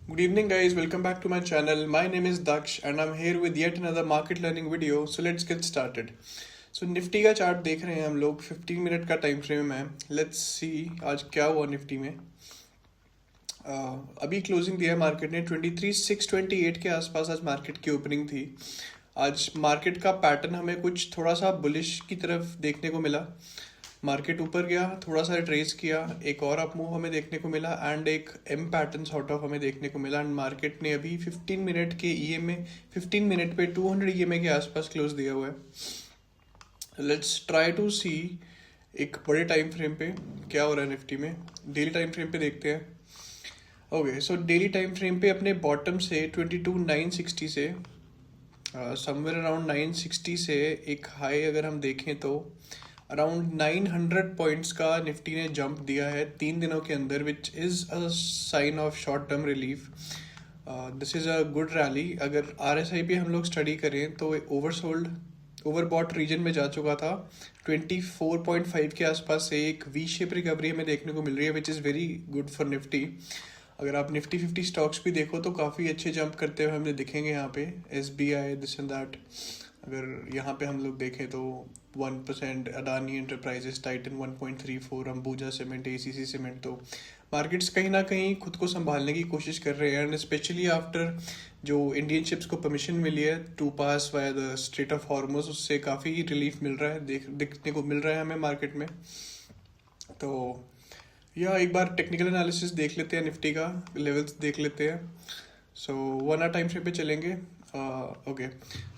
Good evening, guys. Welcome back to my channel. My name is Daksh, and I'm here with yet another market learning video. So let's get started. So Nifty का chart देख रहे हैं हम लोग 15 minute का time frame है. Let's see आज क्या हुआ निफ्टी में. अभी क्लोजिंग दिया है मार्केट ने 23,628 के आसपास. आज मार्केट की ओपनिंग थी. आज मार्केट का पैटर्न हमें कुछ थोड़ा सा बुलिश की तरफ देखने को मिला. मार्केट ऊपर गया, थोड़ा सा ट्रेस किया, एक और अप मूव हमें देखने को मिला एंड एक एम पैटर्न सॉर्ट ऑफ हमें देखने को मिला. एंड मार्केट ने अभी 15 मिनट के ईएमए 15 मिनट पे 200 ईएमए के आसपास क्लोज दिया हुआ है. लेट्स ट्राई टू सी एक बड़े टाइम फ्रेम पे क्या हो रहा है निफ्टी में. डेली टाइम फ्रेम पे देखते हैं. Okay, so daily time frame पे अपने बॉटम से 22,960 से समवेयर अराउंड 960 से एक हाई अगर हम देखें तो अराउंड 900 पॉइंट्स का निफ्टी ने जंप दिया है 3 दिनों के अंदर, which is a sign of short term relief. This is a good rally. अगर आरएसआई पे हम लोग स्टडी करें तो ओवरसोल्ड ओवरबॉट रीजन में जा चुका था. 24.5 के आसपास से एक वी शेप रिकवरी हमें देखने को मिल रही है, which is very good for Nifty. अगर आप निफ्टी 50 स्टॉक्स भी देखो तो काफ़ी अच्छे जंप करते हुए हमें दिखेंगे यहाँ पे. SBI this and that. अगर यहाँ पे हम लोग देखें तो 1%, Adani enterprises, Titan 1.34, Ambuja cement, ACC cement. तो मार्केट्स कहीं ना कहीं खुद को संभालने की कोशिश कर रहे हैं. एंड स्पेशली आफ्टर जो इंडियन शिप्स को परमिशन मिली है to pass via the Strait of Hormuz, उससे काफ़ी रिलीफ मिल रहा है, देखने को मिल रहा है हमें मार्केट में. तो या एक बार टेक्निकल एनालिसिस देख लेते हैं, निफ्टी का लेवल्स देख लेते हैं. सो 1 आवर टाइम फ्रेम पे चलेंगे. ओके,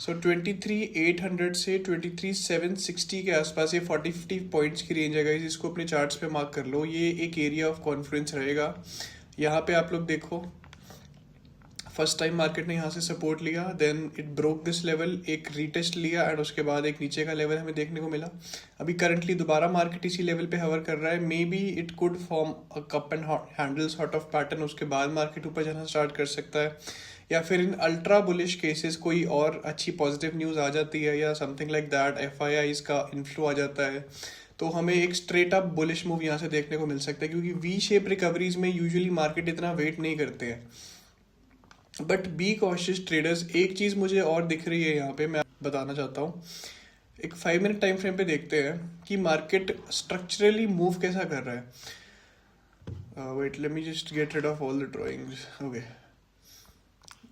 सो 23,800 से 23,760 के आसपास ये 40-50 पॉइंट्स की रेंज है गाइस. इसको अपने चार्ट्स पे मार्क कर लो. ये एक एरिया ऑफ कॉन्फ्रेंस रहेगा. यहाँ पे आप लोग देखो, फर्स्ट टाइम मार्केट ने यहाँ से सपोर्ट लिया, then it broke this level, एक रीटेस्ट लिया एंड उसके बाद एक नीचे का लेवल हमें देखने को मिला. अभी करंटली दोबारा मार्केट इसी लेवल पे हवर कर रहा है. May be it could form a cup and handle sort of pattern. उसके बाद मार्केट ऊपर जाना स्टार्ट कर सकता है, या फिर इन अल्ट्रा बुलिश केसेस कोई और अच्छी पॉजिटिव न्यूज़ आ जाती है या समथिंग लाइक दैट, FIIs का इन्फ्लो आ जाता है, तो हमें एक स्ट्रेट अप बुलिश मूव यहाँ से देखने को मिल सकता है. क्योंकि वी शेप रिकवरीज में यूजुअली मार्केट इतना वेट नहीं करते हैं. But be cautious traders. एक चीज़ मुझे और दिख रही है यहाँ पे, मैं बताना चाहता हूँ. एक 5 मिनट टाइम फ्रेम पे देखते हैं कि मार्केट स्ट्रक्चरली मूव कैसा कर रहा है. Wait, let me just get rid of all the drawings. Okay,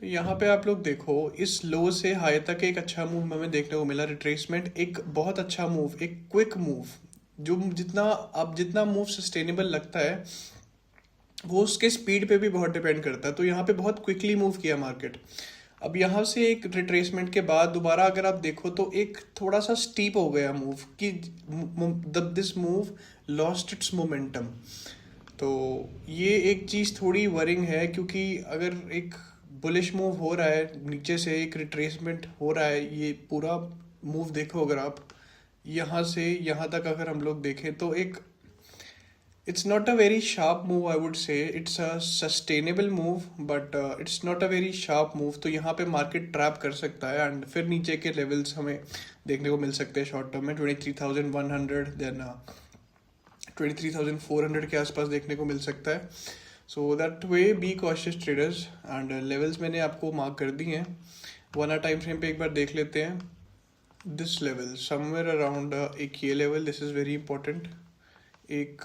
तो यहाँ पे आप लोग देखो, इस लो से हाई तक एक अच्छा मूव हमें देखने को मिला. रिट्रेसमेंट, एक बहुत अच्छा मूव, एक क्विक मूव. जो जितना मूव सस्टेनेबल लगता है वो उसके स्पीड पे भी बहुत डिपेंड करता है. तो यहाँ पे बहुत क्विकली मूव किया मार्केट. अब यहाँ से एक रिट्रेसमेंट के बाद दोबारा अगर आप देखो तो एक थोड़ा सा स्टीप हो गया मूव कि this move lost its momentum. तो ये एक चीज़ थोड़ी वरिंग है, क्योंकि अगर एक बुलिश मूव हो रहा है, नीचे से एक रिट्रेसमेंट हो रहा है, ये पूरा मूव देखो अगर आप यहाँ से यहाँ तक अगर हम लोग देखें तो एक it's not a very sharp move, I would say. It's a sustainable move, but it's not a very sharp move. तो यहाँ पे मार्केट ट्रैप कर सकता है एंड फिर नीचे के लेवल्स हमें देखने को मिल सकते हैं शॉर्ट टर्म में. 23,100, देन 23,400 के आसपास देखने को मिल सकता है. So that way be cautious traders. And levels मैंने आपको मार्क कर दी हैं. 1 आवर टाइम फ्रेम पे एक बार देख लेते हैं. दिस लेवल समवेयर अराउंड, एक ये level, this is very important. एक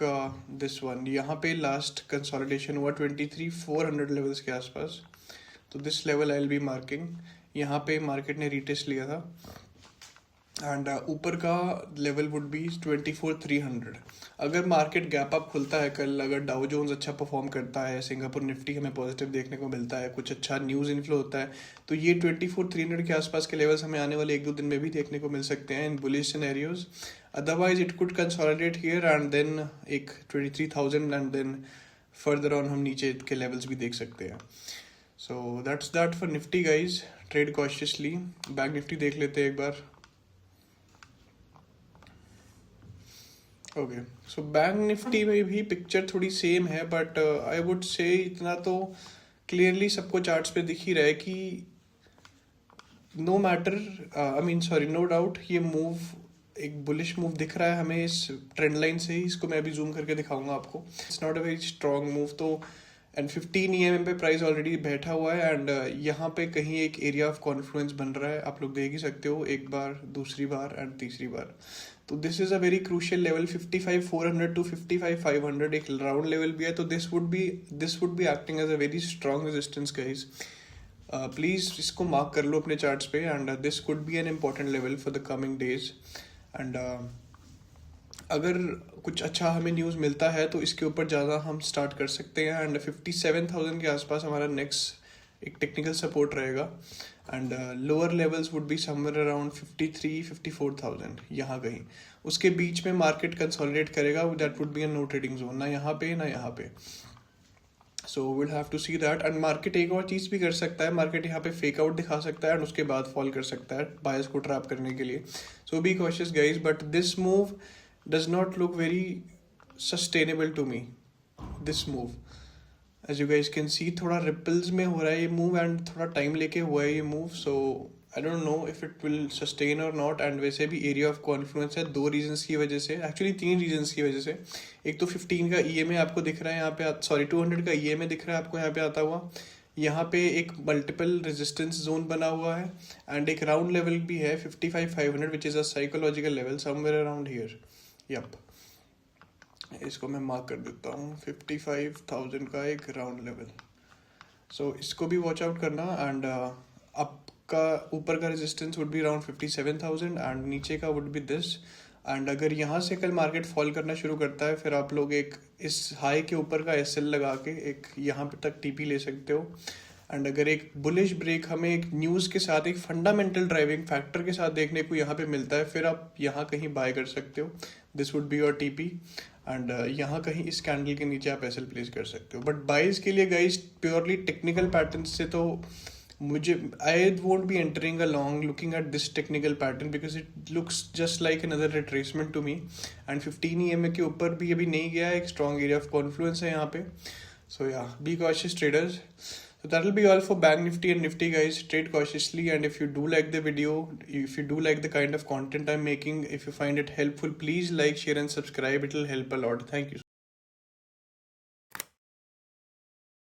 दिस वन, यहाँ पे लास्ट कंसोलिडेशन हुआ 23,400 लेवल्स के आसपास. तो this level I will be marking. यहाँ पे मार्केट ने रीटेस्ट लिया था एंड ऊपर का लेवल वुड बी 24,300. अगर मार्केट गैप अप खुलता है कल, अगर डाउ जोन्स अच्छा परफॉर्म करता है, सिंगापुर निफ्टी हमें पॉजिटिव देखने को मिलता है, कुछ अच्छा न्यूज़ इन्फ्लो होता है, तो ये 24,300 के आसपास के लेवल्स हमें आने वाले 1-2 दिन में भी देखने को मिल सकते हैं in bullish scenarios. Otherwise it could consolidate here and then एक 23,000 एंड देन फर्दर ऑन हम नीचे के लेवल्स भी देख सकते हैं. So that's that for Nifty guys. Trade cautiously. Bank Nifty देख लेते हैं एक बार. ओके, सो बैंक निफ्टी में भी पिक्चर थोड़ी सेम है, बट आई वुड से इतना तो क्लियरली सबको चार्ट्स पे दिख ही रहा है कि नो मैटर, नो डाउट, ये मूव एक बुलिश मूव दिख रहा है हमें इस ट्रेंड लाइन से ही. इसको मैं अभी जूम करके दिखाऊंगा आपको. It's not a very strong move. तो एंड 15 EMA पे प्राइस ऑलरेडी बैठा हुआ है एंड यहाँ पे कहीं एक एरिया ऑफ कॉन्फ्लुएंस बन रहा है, आप लोग देख ही सकते हो, एक बार, दूसरी बार एंड तीसरी बार। तो this is a very crucial level, 55,400 to 55,500 एक राउंड लेवल भी है। तो this would be acting as a very strong resistance guys. Please इसको मार्क कर लो अपने चार्ट्स पे and this could be an important level for the coming days. And अगर कुछ अच्छा हमें न्यूज़ मिलता है तो इसके ऊपर ज़्यादा हम स्टार्ट कर सकते हैं एंड 57,000 के आसपास हमारा नेक्स्ट एक टेक्निकल सपोर्ट रहेगा and lower levels would be somewhere around 53-54,000 यहाँ कहीं। उसके बीच में मार्केट कंसोलिडेट करेगा, that would be a no trading zone, ना यहाँ पे ना यहाँ पे। So will have to see that. And market एक और चीज़ भी कर सकता है, मार्केट यहाँ पे फेक आउट दिखा सकता है एंड उसके बाद फॉल कर सकता है बायर्स को ट्रैप करने के लिए। So be cautious guys, but this move does not look very sustainable to me, this move. As you guys can see, थोड़ा ripples में हो रहा है ये move and थोड़ा time लेके हुआ है ये move, so I don't know if it will sustain or not. and वैसे भी area of confluence है 2 reasons की वजह से, actually 3 reasons की वजह से। एक तो 15 का EMA आपको दिख रहा है यहाँ पे, सॉरी 200 का EMA दिख रहा है आपको यहाँ पे आता हुआ, यहाँ पे एक मल्टीपल रेजिस्टेंस जोन बना हुआ है एंड एक राउंड लेवल भी है 55,500 which is a psychological level somewhere around here. Yup, इसको मैं मार्क कर देता हूँ, 55,000 का एक राउंड लेवल। सो इसको भी वॉच आउट करना एंड आपका ऊपर का resistance would be around 57,000 and नीचे का वुड बी दिस। एंड अगर यहाँ से कल मार्केट फॉल करना शुरू करता है फिर आप लोग एक इस हाई के ऊपर का SL लगा के एक यहाँ पे तक TP ले सकते हो। एंड अगर एक बुलिश ब्रेक हमें एक न्यूज़ के साथ, एक फंडामेंटल ड्राइविंग फैक्टर के साथ देखने को यहाँ पे मिलता है, फिर आप यहाँ कहीं बाय कर सकते हो, this would be your TP। And यहाँ कहीं इस कैंडल के नीचे आप SL प्लेस कर सकते हो। बट बाइज के लिए गाइज प्योरली टेक्निकल पैटर्न से तो मुझे I won't be entering along looking at this technical pattern because it looks just like another retracement to me. And 15 EMA के ऊपर भी अभी नहीं गया है, एक स्ट्रॉन्ग एरिया ऑफ कॉन्फ्लुएंस है यहाँ पे। सो या, be cautious traders. So that will be all for Bank Nifty and Nifty guys. Trade cautiously, and if you do like the video, if you do like the kind of content I'm making, if you find it helpful, please like, share and subscribe. It will help a lot. Thank you.